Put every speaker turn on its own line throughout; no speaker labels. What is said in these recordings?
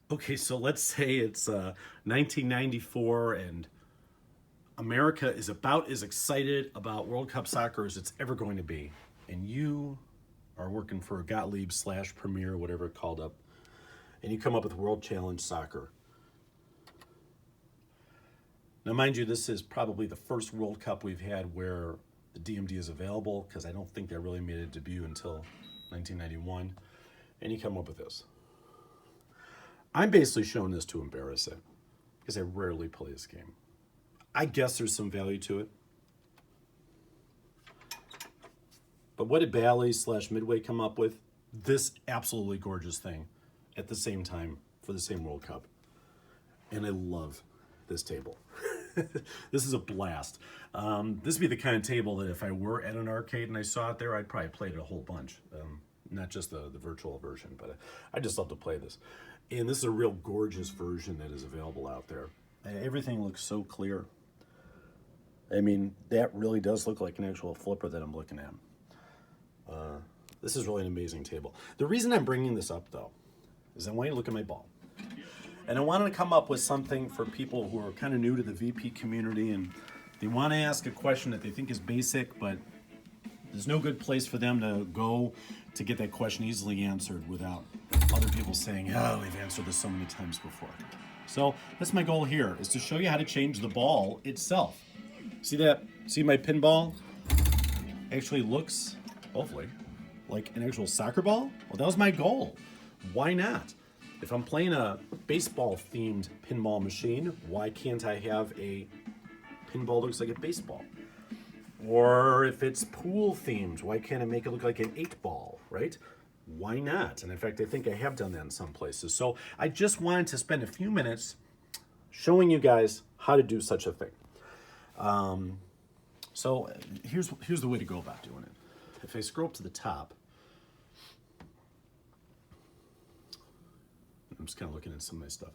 Okay, so let's say it's 1994 and America is about as excited about World Cup soccer as it's ever going to be. And you are working for Gottlieb slash Premier, whatever it called up, and you come up with World Challenge Soccer. Now, mind you, this is probably the first World Cup we've had where the DMD is available because I don't think that really made a debut until 1991. And you come up with this. I'm basically showing this to embarrass it because I rarely play this game. I guess there's some value to it. But what did Bally slash Midway come up with? This absolutely gorgeous thing at the same time for the same World Cup. And I love this table. This is a blast. This would be the kind of table that if I were at an arcade and I saw it there, I'd probably play it a whole bunch. Not just the virtual version, but I just love to play this. And this is a real gorgeous version that is available out there. Everything looks so clear. I mean, that really does look like an actual flipper that I'm looking at. This is really an amazing table. The reason I'm bringing this up, though, is I want you to look at my ball. And I wanted to come up with something for people who are kind of new to the VP community and they want to ask a question that they think is basic, but there's no good place for them to go to get that question easily answered without other people saying, oh, we've answered this so many times before. So that's my goal here, is to show you how to change the ball itself. See that? See my pinball? Actually looks, hopefully, like an actual soccer ball? Well, that was my goal. Why not? If I'm playing a baseball-themed pinball machine, why can't I have a pinball that looks like a baseball? Or if it's pool-themed, why can't I make it look like an 8-ball, right? Why not? And in fact, I think I have done that in some places. So I just wanted to spend a few minutes showing you guys how to do such a thing. So here's the way to go about doing it. If I scroll up to the top, I'm just kind of looking at some of my stuff.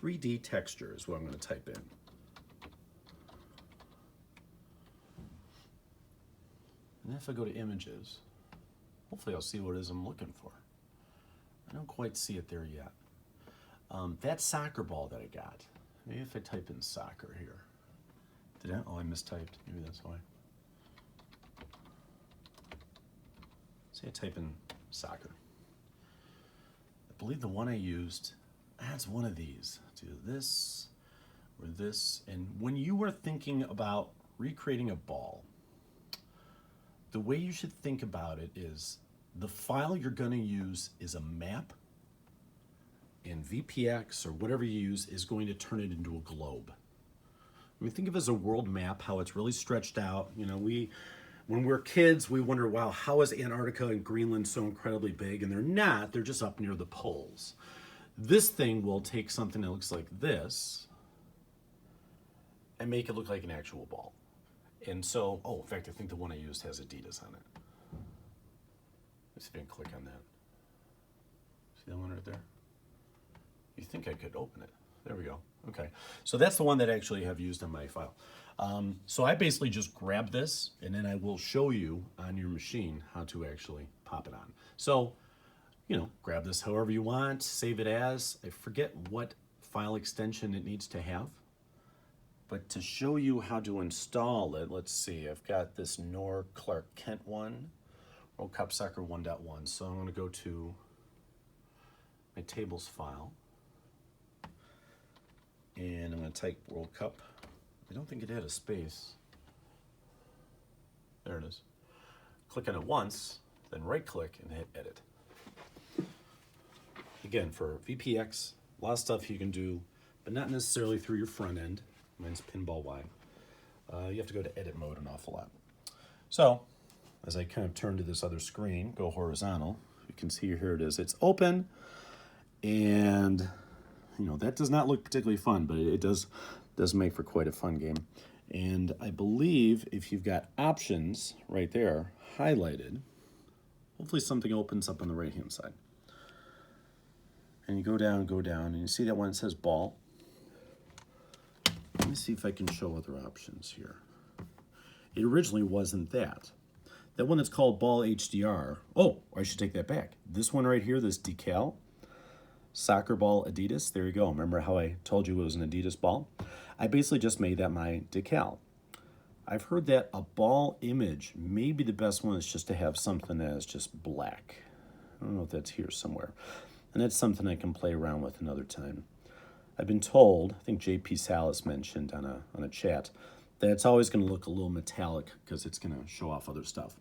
3D texture is what I'm going to type in. And if I go to images, hopefully I'll see what it is I'm looking for. I don't quite see it there yet. That soccer ball that I got. Maybe if I type in soccer here. Did I? Oh, I mistyped. Maybe that's why. Say I type in soccer. I believe the one I used, that's one of these. Do this or this. And when you are thinking about recreating a ball, the way you should think about it is the file you're going to use is a map, and VPX or whatever you use is going to turn it into a globe. I mean, think of it as a world map, how it's really stretched out. You know, when we're kids, we wonder, wow, how is Antarctica and Greenland so incredibly big? And they're not, they're just up near the poles. This thing will take something that looks like this and make it look like an actual ball. And so, oh, in fact, I think the one I used has Adidas on it. Let's see if I can click on that. See that one right there? You think I could open it. There we go. Okay, so that's the one that I actually have used on my file. So I basically just grab this, and then I will show you on your machine how to actually pop it on. So, you know, grab this however you want, save it as. I forget what file extension it needs to have. But to show you how to install it, let's see, I've got this Nor Clark Kent one, World Cup Soccer 1.1. So I'm going to go to my tables file. And I'm going to type World Cup. I don't think it had a space. There it is. Click on it once, then right click and hit edit. Again, for VPX, a lot of stuff you can do, but not necessarily through your front end. Mine's Pinball Y. You have to go to edit mode an awful lot. So, as I kind of turn to this other screen, go horizontal, you can see here it is. It's open, and you know, that does not look particularly fun, but it does make for quite a fun game. And I believe if you've got options right there highlighted, hopefully something opens up on the right-hand side. And you go down, and you see that one that says ball. Let me see if I can show other options here. It originally wasn't that. that one that's called Ball HDR. Oh, I should take that back. This one right here, this decal, soccer ball Adidas. There you go. Remember how I told you it was an Adidas ball? I basically just made that my decal. I've heard that a ball image, maybe the best one is just to have something that is just black. I don't know if that's here somewhere. And that's something I can play around with another time. I've been told, I think JP Salas mentioned on a chat, that it's always going to look a little metallic because it's going to show off other stuff.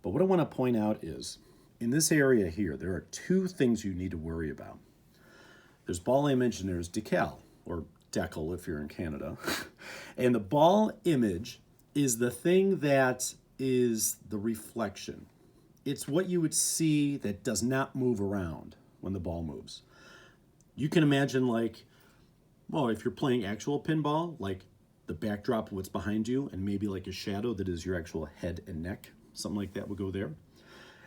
But what I want to point out is, in this area here, there are two things you need to worry about. There's ball image and there's decal, or decal if you're in Canada. And the ball image is the thing that is the reflection. It's what you would see that does not move around when the ball moves. You can imagine like, well, if you're playing actual pinball, like the backdrop of what's behind you and maybe like a shadow that is your actual head and neck, something like that would go there.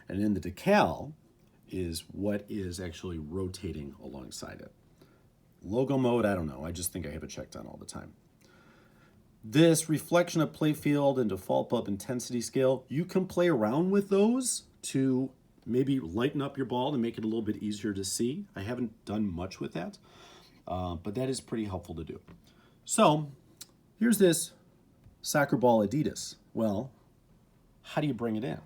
And then the decal is what is actually rotating alongside it. Logo mode, I don't know. I just think I have it checked on all the time. This reflection of playfield and default bulb intensity scale, you can play around with those to maybe lighten up your ball and make it a little bit easier to see. I haven't done much with that, but that is pretty helpful to do. So here's this soccer ball Adidas. Well, how do you bring it in?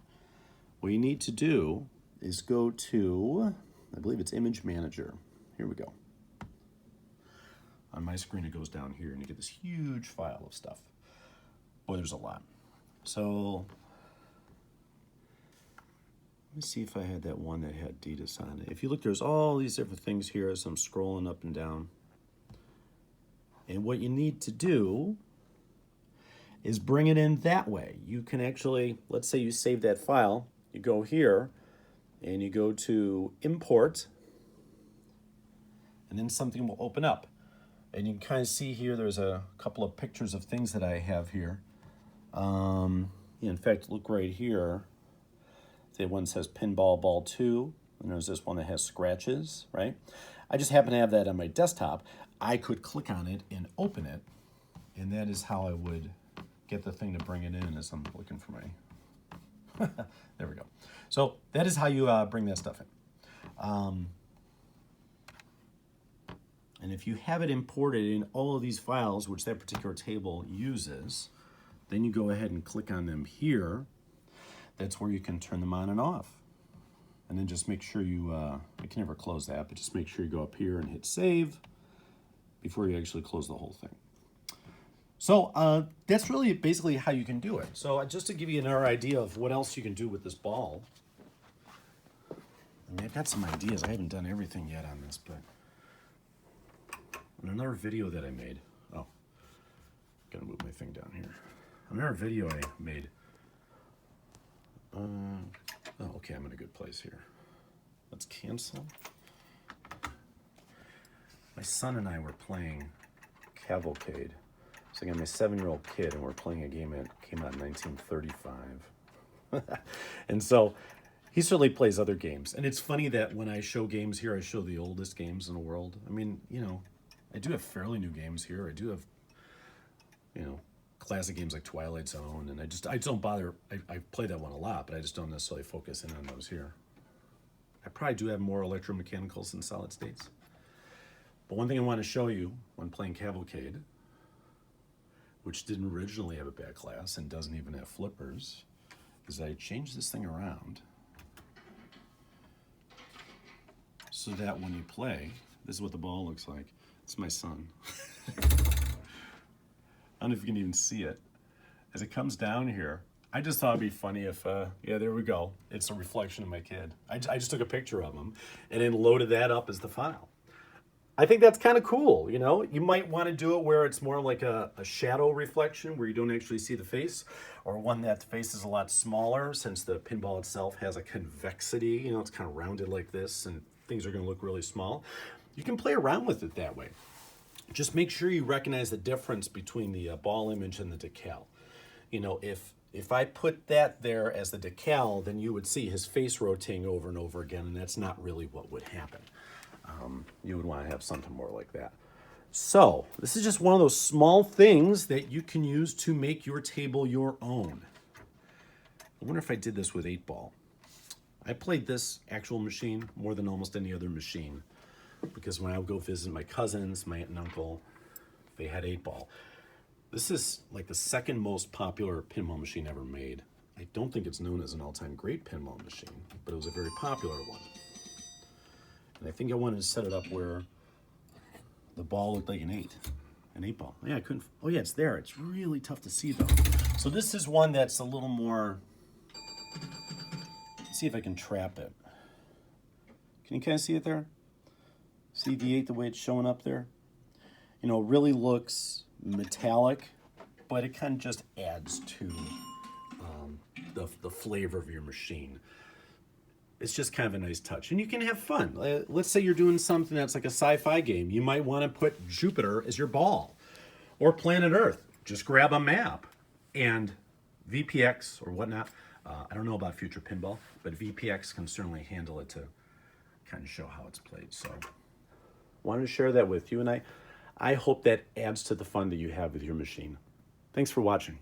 What you need to do is go to, I believe it's Image Manager. Here we go. On my screen, it goes down here, and you get this huge file of stuff. Boy, there's a lot. So let me see if I had that one that had Adidas on it. If you look, there's all these different things here as I'm scrolling up and down. And what you need to do is bring it in that way. You can actually, let's say you save that file, you go here, and you go to Import, and then something will open up. And you can kind of see here, there's a couple of pictures of things that I have here. In fact, look right here. The one says Pinball Ball 2, and there's this one that has scratches, right? I just happen to have that on my desktop. I could click on it and open it, and that is how I would get the thing to bring it in as I'm looking for my... There we go. So that is how you bring that stuff in. And if you have it imported in all of these files, which that particular table uses, then you go ahead and click on them here. That's where you can turn them on and off. And then just make sure you, I can never close that, but just make sure you go up here and hit save before you actually close the whole thing. So that's really basically how you can do it. So just to give you another idea of what else you can do with this ball. I mean, I've got some ideas. I haven't done everything yet on this, but in another video that I made, oh, gotta move my thing down here. Another video I made, oh, okay, I'm in a good place here. Let's cancel. My son and I were playing Cavalcade. So I got my 7-year-old kid, and we're playing a game that came out in 1935. And so he certainly plays other games. And it's funny that when I show games here, I show the oldest games in the world. I mean, you know, I do have fairly new games here. I do have, you know, classic games like Twilight Zone, and I don't bother. I play that one a lot, but I just don't necessarily focus in on those here. I probably do have more electromechanicals than solid states. But one thing I want to show you when playing Cavalcade, which didn't originally have a back glass and doesn't even have flippers, is I changed this thing around so that when you play, this is what the ball looks like. It's my son. I don't know if you can even see it. As it comes down here, I just thought it'd be funny if, yeah, there we go. It's a reflection of my kid. I just took a picture of him and then loaded that up as the file. I think that's kind of cool, you know? You might want to do it where it's more like a shadow reflection where you don't actually see the face, or one that the face is a lot smaller since the pinball itself has a convexity, you know, it's kind of rounded like this and things are going to look really small. You can play around with it that way. Just make sure you recognize the difference between the ball image and the decal. You know, if I put that there as the decal, then you would see his face rotating over and over again, and that's not really what would happen. You would want to have something more like that. So this is just one of those small things that you can use to make your table your own. I wonder if I did this with 8-ball. I played this actual machine more than almost any other machine because when I would go visit my cousins, my aunt and uncle, they had 8-ball. This is like the second most popular pinball machine ever made. I don't think it's known as an all-time great pinball machine, but it was a very popular one. And I think I wanted to set it up where the ball looked like an 8-ball. Yeah, I couldn't, oh yeah, it's there. It's really tough to see though. So this is one that's a little more, let's see if I can trap it. Can you kind of see it there? See the 8, the way it's showing up there? You know, it really looks metallic, but it kind of just adds to the flavor of your machine. It's just kind of a nice touch. And you can have fun. Let's say you're doing something that's like a sci-fi game. You might want to put Jupiter as your ball or planet Earth. Just grab a map and VPX or whatnot. I don't know about future pinball, but VPX can certainly handle it to kind of show how it's played. So wanted to share that with you, and I hope that adds to the fun that you have with your machine. Thanks for watching.